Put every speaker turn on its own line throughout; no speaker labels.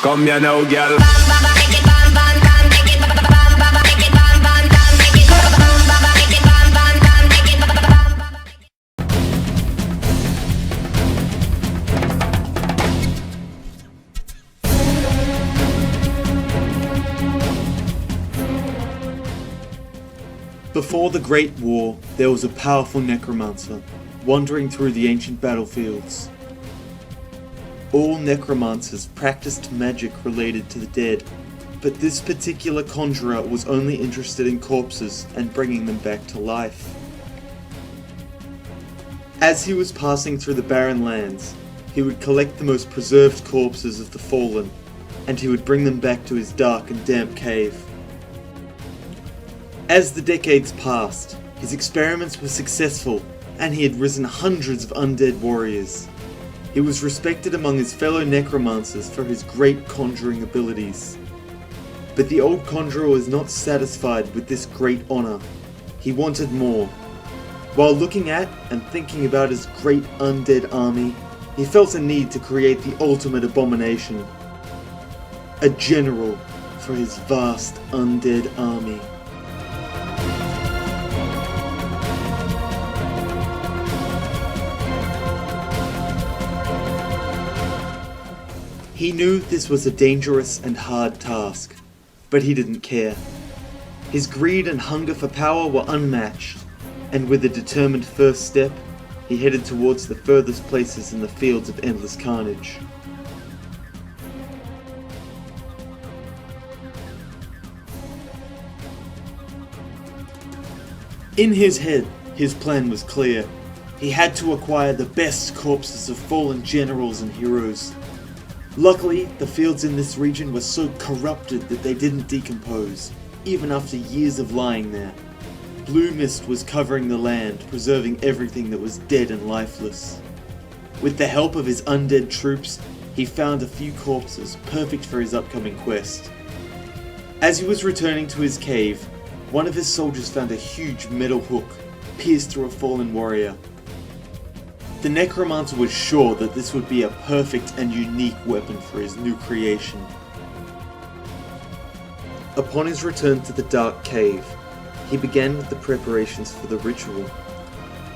Come here now, girl.
Before the Great War, there was a powerful necromancer, wandering through the ancient battlefields. All necromancers practiced magic related to the dead, but this particular conjurer was only interested in corpses and bringing them back to life. As he was passing through the barren lands, he would collect the most preserved corpses of the fallen, and he would bring them back to his dark and damp cave. As the decades passed, his experiments were successful, and he had risen hundreds of undead warriors. He was respected among his fellow necromancers for his great conjuring abilities. But the old conjurer was not satisfied with this great honor. He wanted more. While looking at and thinking about his great undead army, he felt a need to create the ultimate abomination. A general for his vast undead army. He knew this was a dangerous and hard task, but he didn't care. His greed and hunger for power were unmatched, and with a determined first step, he headed towards the furthest places in the fields of endless carnage. In his head, his plan was clear. He had to acquire the best corpses of fallen generals and heroes. Luckily, the fields in this region were so corrupted that they didn't decompose, even after years of lying there. Blue mist was covering the land, preserving everything that was dead and lifeless. With the help of his undead troops, he found a few corpses perfect for his upcoming quest. As he was returning to his cave, one of his soldiers found a huge metal hook pierced through a fallen warrior. The necromancer was sure that this would be a perfect and unique weapon for his new creation. Upon his return to the dark cave, he began with the preparations for the ritual.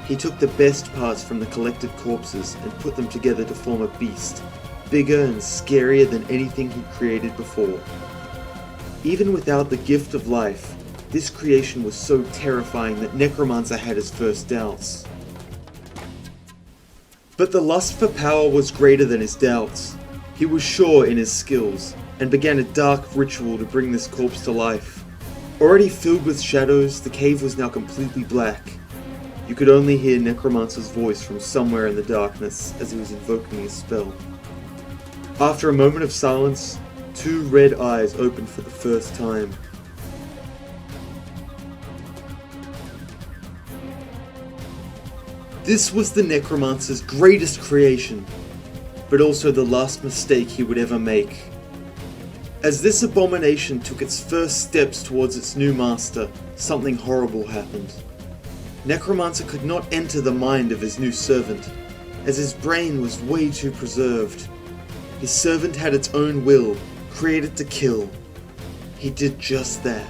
He took the best parts from the collected corpses and put them together to form a beast, bigger and scarier than anything he'd created before. Even without the gift of life, this creation was so terrifying that Necromancer had his first doubts. But the lust for power was greater than his doubts. He was sure in his skills, and began a dark ritual to bring this corpse to life. Already filled with shadows, the cave was now completely black. You could only hear Necromancer's voice from somewhere in the darkness as he was invoking his spell. After a moment of silence, two red eyes opened for the first time. This was the Necromancer's greatest creation, but also the last mistake he would ever make. As this abomination took its first steps towards its new master, something horrible happened. Necromancer could not enter the mind of his new servant, as his brain was way too preserved. His servant had its own will, created to kill. He did just that.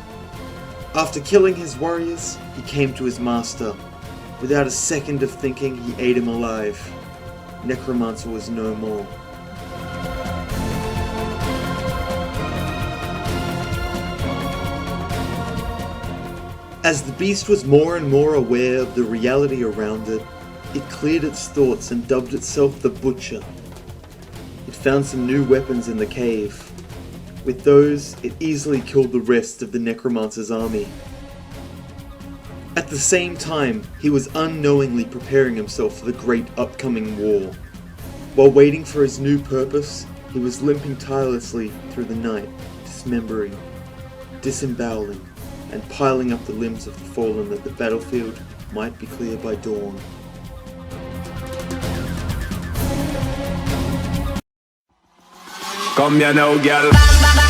After killing his warriors, he came to his master. Without a second of thinking, he ate him alive. Necromancer was no more. As the beast was more and more aware of the reality around it, it cleared its thoughts and dubbed itself the Butcher. It found some new weapons in the cave. With those, it easily killed the rest of the Necromancer's army. At the same time, he was unknowingly preparing himself for the great upcoming war. While waiting for his new purpose, he was limping tirelessly through the night, dismembering, disemboweling, and piling up the limbs of the fallen that the battlefield might be clear by dawn.
Come here now, girl.